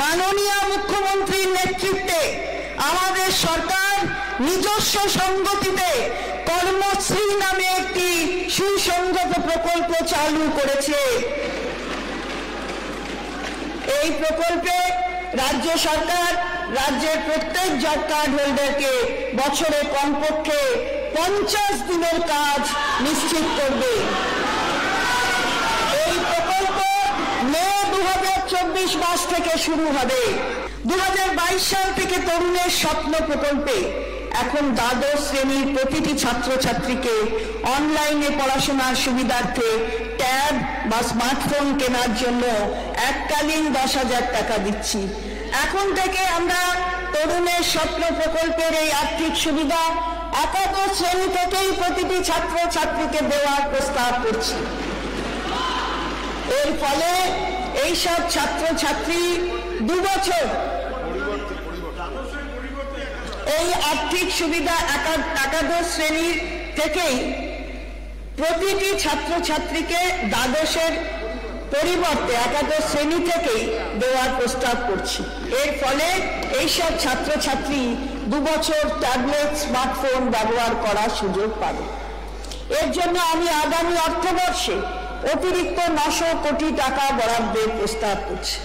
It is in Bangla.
মাননীয় মুখ্যমন্ত্রীর নেতৃত্বে আমাদের সরকার নিজস্ব সংগতিতে কর্মশ্রী নামে একটি সুসংগত প্রকল্প চালু করেছে। এই প্রকল্পে রাজ্য সরকার রাজ্যের প্রত্যেক জব কার্ড হোল্ডারকে বছরে কমপক্ষে 50 দিনের কাজ নিশ্চিত করবে। এই প্রকল্প মে 2024 মাস থেকে শুরু হবে। 2022 সাল থেকে তরুণের স্বপ্ন প্রকল্পে এখন দ্বাদশ শ্রেণীর প্রতিটি ছাত্রছাত্রীকে অনলাইনে পড়াশোনার সুবিধার্থে ট্যাব বা স্মার্টফোন কেনার জন্য এককালীন 10,000 টাকা দিচ্ছি। এখন থেকে আমরা তরুণের স্বপ্ন প্রকল্পের এই আর্থিক সুবিধা একাদশ শ্রেণী থেকেই প্রতিটি ছাত্রছাত্রীকে দেওয়ার প্রস্তাব করছি। এর ফলে এইসব ছাত্রছাত্রী 2 বছর এই আর্থিক সুবিধা একাদশ শ্রেণীর থেকেই প্রতিটি ছাত্রছাত্রীকে দ্বাদশের পরিবর্তে একাদশ শ্রেণী থেকেই দেওয়ার প্রস্তাব করছি। এর ফলে এইসব ছাত্রছাত্রী 2 বছর ট্যাবলেট স্মার্টফোন ব্যবহার করার সুযোগ পাবে। এর জন্য আমি আগামী অর্থবর্ষে অতিরিক্ত 900 কোটি টাকা বরাদ্দের প্রস্তাব করছি।